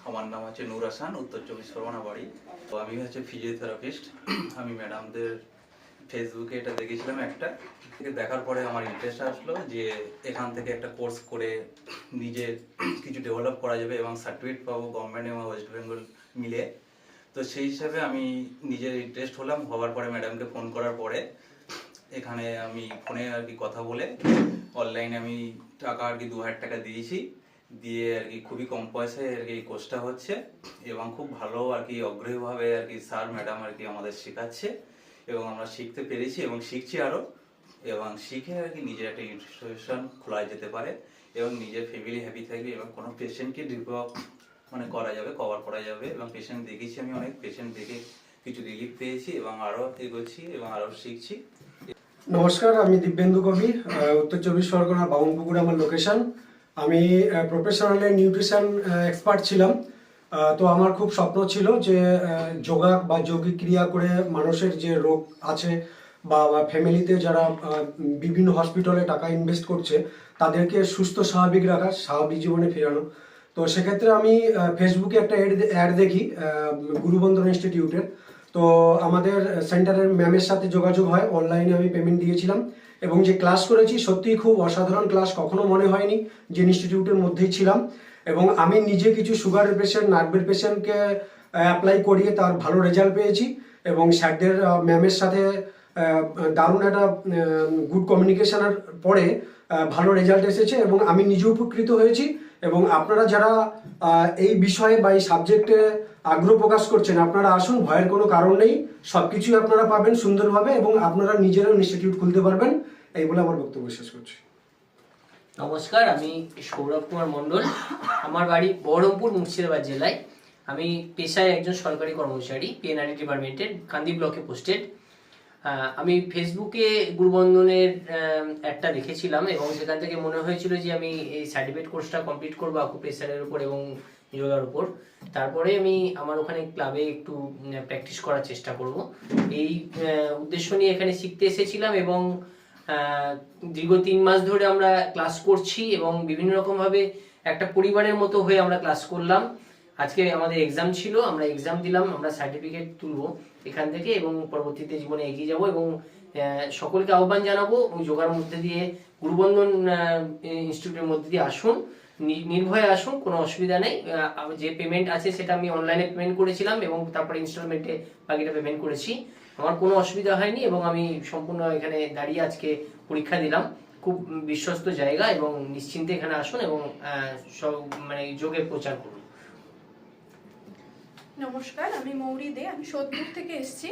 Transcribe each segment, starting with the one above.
আমার নাম হচ্ছে নূর হাসান, উত্তর চব্বিশ পরগনা বাড়ি। তো আমি হচ্ছে ফিজিওথেরাপিস্ট। আমি ম্যাডামদের ফেসবুকে এটা দেখেছিলাম, একটা দেখার পরে আমার ইন্টারেস্ট আসলো যে এখান থেকে একটা কোর্স করে নিজের কিছু ডেভেলপ করা যাবে এবং সার্টিফিকেট পাবো গভর্নমেন্ট এবং ওয়েস্ট বেঙ্গল মিলে। তো সেই হিসাবে আমি নিজের ইন্টারেস্ট হলাম। হওয়ার পরে ম্যাডামকে ফোন করার পরে এখানে আমি ফোনে আর কি কথা বলে অনলাইনে আমি টাকা আর কি 2000 টাকা দিয়েছি। দিয়ে আর কি খুবই কম পয়সায় আর কি এই কোর্সটা হচ্ছে এবং খুব ভালো আর কি অগ্রহীভাবে আর কি স্যার ম্যাডাম আর কি আমাদের শেখাচ্ছে এবং আমরা শিখতে পেরেছি এবং শিখছি আরও। এবং শিখে আর কি নিজের একটা ইনস্টিটিউশন খোলা যেতে পারে এবং নিজের ফ্যামিলি হ্যাপি থাকবে এবং কোনো পেশেন্টকে করা যাবে, কভার করা যাবে। এবং পেশেন্ট দেখেছি, আমি অনেক পেশেন্ট দেখে কিছু রিলিফ পেয়েছি এবং আরও এগোচ্ছি এবং আরও শিখছি। নমস্কার, আমি দিব্যেন্দু কবি, উত্তর চব্বিশ পরগনা, বামুনপুকুর আমার লোকেশন। আমি প্রফেশনালি নিউট্রিশন এক্সপার্ট ছিলাম। তো আমার খুব স্বপ্ন ছিল যে যোগা বা যৌগিক ক্রিয়া করে মানুষের যে রোগ আছে বা ফ্যামিলিতে যারা বিভিন্ন হসপিটালে টাকা ইনভেস্ট করছে তাদেরকে সুস্থ স্বাভাবিক রাখা, স্বাভাবিক জীবনে ফেরানো। তো সেক্ষেত্রে আমি ফেসবুকে একটা অ্যাড দেখি গুরুবন্ধন ইনস্টিটিউটের। তো আমাদের সেন্টারের ম্যামের সাথে যোগাযোগ হয়, অনলাইনে আমি পেমেন্ট দিয়েছিলাম এবং যে ক্লাস করেছি সত্যিই খুব অসাধারণ ক্লাস। কখনো মনে হয়নি যে ইনস্টিটিউটের মধ্যেই ছিলাম। এবং আমি নিজে কিছু সুগারের পেশেন্ট, নার্ভের পেশেন্টকে অ্যাপ্লাই করিয়ে তার ভালো রেজাল্ট পেয়েছি এবং স্যারদের ম্যামের সাথে দারুণ একটা গুড কমিউনিকেশনের পরে ভালো রেজাল্ট এসেছে এবং আমি নিজে উপকৃত হয়েছি। এবং আপনারা যারা এই বিষয়ে বা এই সাবজেক্টে আগ্রহ প্রকাশ করছেন, আপনারা আসুন, ভয়ের কোনো কারণ নেই। সব কিছুই আপনারা পাবেন সুন্দরভাবে এবং আপনারা নিজেরাও ইনস্টিটিউট খুলতে পারবেন। এই বলে আমার বক্তব্য শেষ করছি। নমস্কার, আমি সৌরভ কুমার মণ্ডল। আমার বাড়ি বহরমপুর, মুর্শিদাবাদ জেলায়। আমি পেশায় একজন সরকারি কর্মচারী, পিএনআরডি ডিপার্টমেন্টের, কান্দি ব্লকে পোস্টেড। আমি ফেসবুকে গুরুবন্ধনের একটা দেখেছিলাম এবং সেখান থেকে মনে হয়েছিল যে আমি এই সার্টিফিকেট কোর্সটা কমপ্লিট করবো আকুপ্রেশারের উপর এবং যোগার উপর। তারপরে আমি আমার ওখানে ক্লাবে একটু প্র্যাকটিস করার চেষ্টা করব, এই উদ্দেশ্য নিয়ে এখানে শিখতে এসেছিলাম। এবং দীর্ঘ 3 মাস ধরে আমরা ক্লাস করছি এবং বিভিন্ন রকমভাবে একটা পরিবারের মতো হয়ে আমরা ক্লাস করলাম। আজকে আমাদের এক্সাম ছিল, আমরা এক্সাম দিলাম, আমরা সার্টিফিকেট তুলবো এখান থেকে এবং পরবর্তীতে জীবনে এগিয়ে যাব। এবং সকলকে আহ্বান জানাবো যোগার মধ্যে দিয়ে, গুরুবন্ধন ইনস্টিটিউটের মধ্যে দিয়ে আসুন, নির্ভয়ে আসুন, কোনো অসুবিধা নেই। যে পেমেন্ট আছে সেটা আমি অনলাইনে পেমেন্ট করেছিলাম এবং তারপরে ইনস্টলমেন্টে বাকিটা পেমেন্ট করেছি। আমার কোনো অসুবিধা হয়নি এবং আমি সম্পূর্ণ এখানে দাঁড়িয়ে আজকে পরীক্ষা দিলাম। খুব বিশ্বস্ত জায়গা এবং নিশ্চিন্তে এখানে আসুন এবং সব যোগের প্রচার করুন। নমস্কার, আমি মৌরি দে, আমি সোদপুর থেকে এসেছি।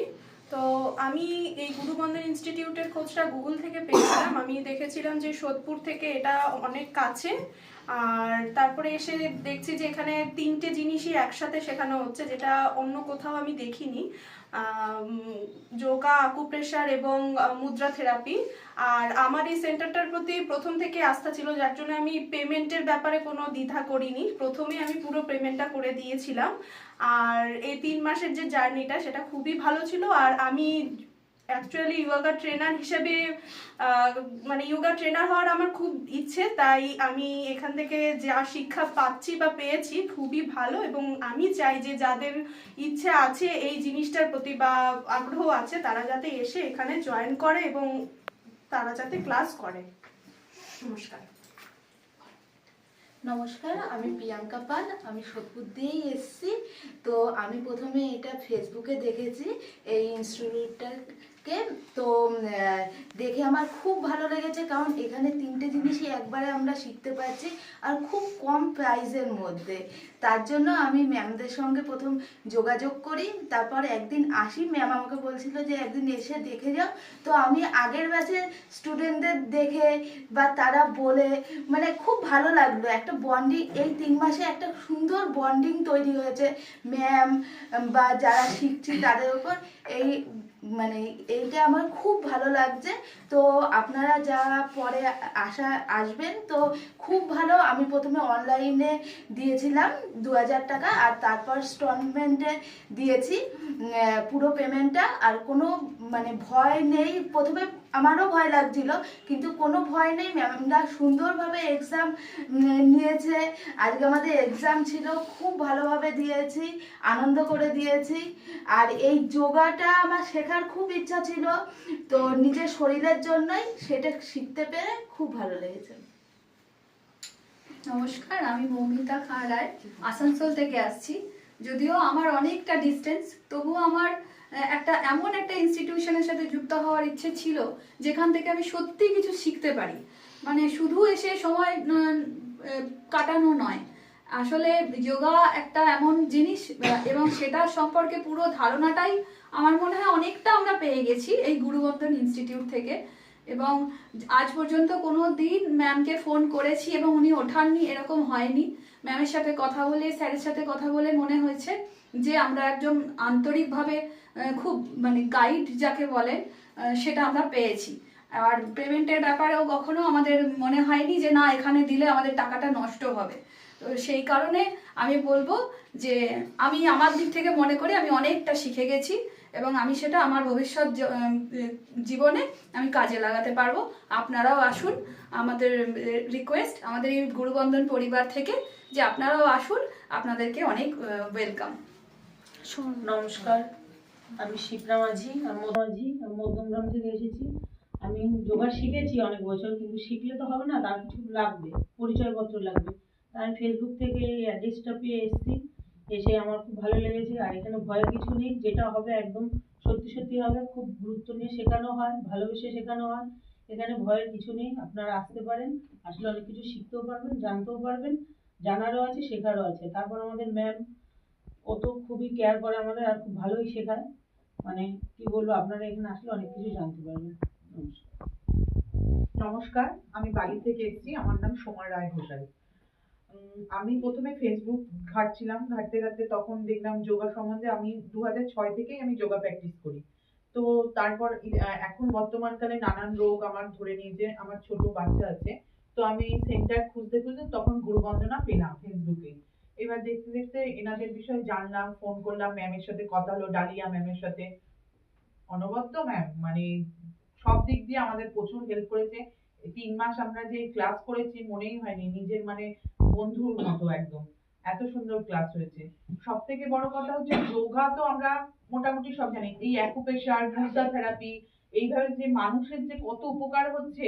তো আমি এই গুরুবন্ধন ইনস্টিটিউটের খোঁজটা গুগল থেকে পেয়েছিলাম। আমি দেখেছিলাম যে সোদপুর থেকে এটা অনেক কাছে, আর তারপরে এসে দেখছি যে এখানে 3টে জিনিসই একসাথে শেখানো হচ্ছে, যেটা অন্য কোথাও আমি দেখিনি। যোগা, আকুপ্রেশার এবং মুদ্রা থেরাপি। আর আমার এই সেন্টারটার প্রতি প্রথম থেকে আস্থা ছিল, যার জন্য আমি পেমেন্টের ব্যাপারে কোনো দ্বিধা করিনি। প্রথমে আমি পুরো পেমেন্টটা করে দিয়েছিলাম। আর এই 3 মাসের যে জার্নিটা, সেটা খুবই ভালো ছিল। আর আমি অ্যাকচুয়ালি যোগা ট্রেনার হিসেবে যোগা ট্রেনার হওয়ার আমার খুব ইচ্ছে, তাই আমি এখান থেকে যা শিক্ষা পাচ্ছি বা পেয়েছি খুবই ভালো। এবং আমি চাই যে যাদের ইচ্ছে আছে এই জিনিসটার প্রতি বা আগ্রহ আছে, তারা যাতে এসে এখানে জয়েন করে এবং তারা যাতে ক্লাস করে। নমস্কার। নমস্কার, আমি প্রিয়াঙ্কা পাল, আমি সোদপুর দিয়েই এসেছি। তো আমি প্রথমে এটা ফেসবুকে দেখেছি এই ইনস্টিটিউটটাকে। তো দেখে আমার খুব ভালো লেগেছে, কারণ এখানে 3টে জিনিসই একবারে আমরা শিখতে পারছি আর খুব কম প্রাইসের মধ্যে। তার জন্য আমি ম্যামদের সঙ্গে প্রথম যোগাযোগ করি, তারপর একদিন আসি। ম্যাম আমাকে বলছিল যে একদিন এসে দেখে যাও। তো আমি আগের ব্যাচের স্টুডেন্টদের দেখে বা তারা বলে খুব ভালো লাগলো। একটা বন্ডিং, এই 3 মাসে একটা সুন্দর বন্ডিং তৈরি হয়েছে ম্যাম বা যারা শিখছি তাদের উপর। এইটা আমার খুব ভালো লাগছে। তো আপনারা যারা পরে আসবেন তো খুব ভালো। আমি প্রথমে অনলাইনে দিয়েছিলাম 2000 টাকা আর তারপর ইনস্টলমেন্টে দিয়েছি পুরো পেমেন্টটা। আর কোনো ভয় নেই। প্রথমে আমারও ভয় লাগছিল, কিন্তু কোনো ভয় নেই, ম্যামরা সুন্দরভাবে এক্সাম নিয়েছে। আজকে আমাদের এক্সাম ছিল, খুব ভালোভাবে দিয়েছি, আনন্দ করে দিয়েছি। আর এই যোগাটা আমার শেখার খুব ইচ্ছা ছিল, তো নিজের শরীরের জন্যই সেটা শিখতে পেরে খুব ভালো লেগেছে। নমস্কার, আমি মৌমিতা খাঁ রায় আসানসোল থেকে আসছি। যদিও আমার অনেকটা ডিস্টেন্স, তবুও আমার এমন একটা ইনস্টিটিউশনের সাথে যুক্ত হওয়ার ইচ্ছে ছিল যেখান থেকে আমি সত্যি কিছু শিখতে পারি। মানে শুধু এসে সময় কাটানো নয়, আসলে যোগা একটা এমন জিনিস এবং সেটা সম্পর্কে পুরো ধারণাটাই আমার মনে হয় অনেকটা আমরা পেয়ে গেছি এই গুরুবন্ধন ইনস্টিটিউট থেকে। এবং আজ পর্যন্ত কোনো দিন ম্যামকে ফোন করেছি এবং উনি ওঠাননি এরকম হয়নি। ম্যামের সাথে কথা বলে, স্যারের সাথে কথা বলে মনে হয়েছে যে আমরা একজন আন্তরিকভাবে খুব মানে গাইড যাকে বলে সেটা আমরা পেয়েছি। আর পেমেন্টের ব্যাপারেও কখনো আমাদের মনে হয়নি যে না এখানে দিলে আমাদের টাকাটা নষ্ট হবে। তো সেই কারণে আমি বলবো যে আমি আমার দিক থেকে মনে করি আমি অনেকটা শিখে গেছি এবং আমি সেটা আমার ভবিষ্যৎ জীবনে আমি কাজে লাগাতে পারবো। আপনারাও আসুন, আমাদের রিকোয়েস্ট আমাদের এই গুরুবন্ধন পরিবার থেকে যে আপনারাও আসুন, আপনাদেরকে অনেক ওয়েলকাম। নমস্কার, আমি শিপ্রা মাঝি, মধ্যমগ্রাম থেকে এসেছি। আমি যোগা শিখেছি অনেক বছর, কিন্তু শিখলে তো হবে না, তার কিছু লাগবে, পরিচয়পত্র লাগবে। তাই আমি ফেসবুক থেকে এই অ্যাড্রেসটা পেয়ে এসেছি, এসে আমার খুব ভালো লেগেছে। আর এখানে ভয়ের কিছু নেই, যেটা হবে একদম সত্যি সত্যি হবে। খুব গুরুত্ব নিয়ে শেখানো হয়, ভালোবেসে শেখানো হয়। এখানে ভয়ের কিছু নেই, আপনারা আসতে পারেন, আসলে অনেক কিছু শিখতেও পারবেন, জানতেও পারবেন, জানারও আছে, শেখারও আছে। তারপর আমাদের ম্যাম, ও তো খুবই কেয়ার করে আমাদের, আর খুব ভালোই শেখায়। মানে কি বলবো, আপনারা এখানে আসলে অনেক কিছু জানতে পারবেন। নমস্কার, আমি বালি থেকে এসেছি। আমার নাম সোমা রায় ঘোষাল। আমি প্রথমে ফেসবুক ঘাঁটতে ঘাঁটতে তখন দেখলাম যোগা সম্বন্ধে। আমি 2006 থেকেই আমি যোগা প্র্যাকটিস করি। তো তারপর এখন বর্তমানকালে নানান রোগ আমার ধরে নিয়েছে, আমার ছোট বাচ্চা আছে। তো আমি সেন্টার খুঁজতে খুঁজতে তখন গুরুবন্দনা পেলাম ফেসবুকে। এবার দেখতে দেখতে এনাদের বিষয়ে জানলাম, ফোন করলাম, ম্যামের সাথে কথা হলো, ডালিয়া ম্যামের সাথে। অনবদ্য ম্যাম, মানে সব দিক দিয়ে আমাদের প্রচুর হেল্প করেছে। 3 মাস আমরা যে ক্লাস করেছি মনেই হয়নি, নিজের মানে বন্ধুর মতো একদম। এত সুন্দর ক্লাস হয়েছে। সব থেকে বড় কথা হচ্ছে যোগা তো আমরা মোটামুটি সব জানি, এই অ্যাকুপ্রেশার, মুদ্রা থেরাপি, এইভাবে যে মানুষের যে কত উপকার হচ্ছে।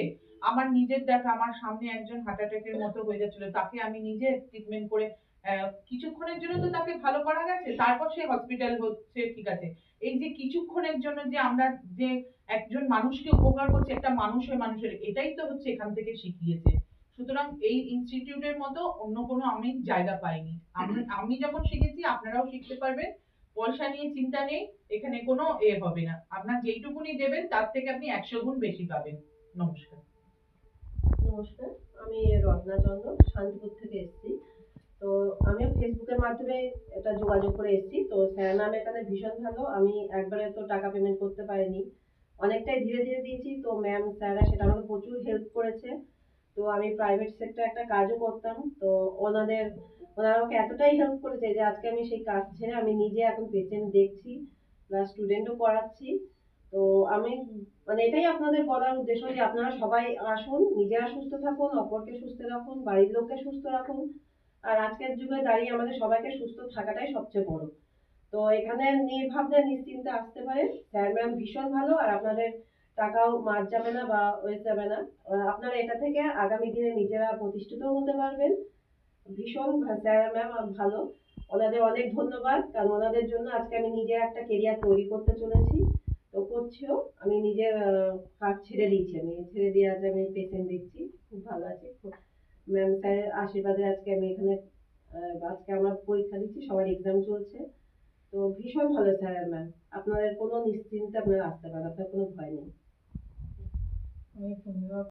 আমার নিজের দেখা, আমার সামনে একজন হার্ট অ্যাটাকের মতো হয়ে যাচ্ছিল, তাকে আমি নিজে ট্রিটমেন্ট করে কিছুক্ষণের জন্য তো তাকে ভালো করা গেছে, তারপর সে হসপিটাল হচ্ছে, ঠিক আছে। এই যে কিছুক্ষণের জন্য যে আমরা যে একজন মানুষকে উপকার করছি, একটা মানুষের, এটাই তো হচ্ছে এখান থেকে শিখিয়েছে। সুতরাং এই ইনস্টিটিউটের মতো অন্য কোনো আমি জায়গা পাইনি। আমি যখন শিখেছি আপনারাও শিখতে পারবেন। পয়সা নিয়ে চিন্তা নেই, এখানে কোনো হবে না। আপনার যেইটুকুনি দেবেন তার থেকে আপনি 100 গুণ বেশি পাবেন। নমস্কার। নমস্কার, আমি রত্না চন্দ্র, শান্তিপুর থেকে এসেছি। তো আমিও ফেসবুকের মাধ্যমে এটা যোগাযোগ করে এসেছি। তো স্যার ম্যাম এখানে ভীষণ ভালো। আমি একবারে তো টাকা পেমেন্ট করতে পারিনি, অনেকটাই ধীরে ধীরে দিয়েছি। তো ম্যাম স্যাররা সেটা আমাকে প্রচুর হেল্প করেছে। তো আমি প্রাইভেট সেক্টরে একটা কাজও করতাম, তো ওনারা আমাকে এতটাই হেল্প করেছে যে আজকে আমি সেই কাজ ছেড়ে আমি নিজে এখন পেশেন্ট দেখছি, প্লাস স্টুডেন্টও পড়াচ্ছি। তো আমি মানে এটাই আপনাদের বলার উদ্দেশ্য যে আপনারা সবাই আসুন, নিজেরা সুস্থ থাকুন, অপরকে সুস্থ রাখুন, বাড়ির লোককে সুস্থ রাখুন। আর আজকের যুগে দাঁড়িয়ে আমাদের সবাইকে সুস্থ থাকাটাই সবচেয়ে বড়। তো এখানে নির্ভাবনা নিশ্চিন্তে আসতে পারে। স্যার ম্যাম ভীষণ ভালো, আর আপনাদের টাকাও মার যাবে না বা ওয়েস্ট যাবে না। আপনারা এটা থেকে আগামী দিনে নিজেরা প্রতিষ্ঠিত হতে পারবেন। ভীষণ স্যার ম্যাম ভালো, ওনাদের অনেক ধন্যবাদ। কারণ ওনাদের জন্য আজকে আমি নিজের একটা কেরিয়ার তৈরি করতে চলেছি, তো করছিও। আমি নিজের কাজ ছেড়ে দিয়েছি, আমি ছেড়ে দিয়ে আজ আমি পেশেন্ট দেখছি, খুব ভালো আছি। ম্যাম স্যারের আশীর্বাদে আজকে আমি এখানে আজকে আমরা পরীক্ষা দিচ্ছি, সবার এক্সাম চলছে। তো ভীষণ ভালো স্যার আর ম্যাম, আপনাদের কোনো নিশ্চিন্তে আপনারা আসতে পারেন, আপনার কোনো ভয় নেই।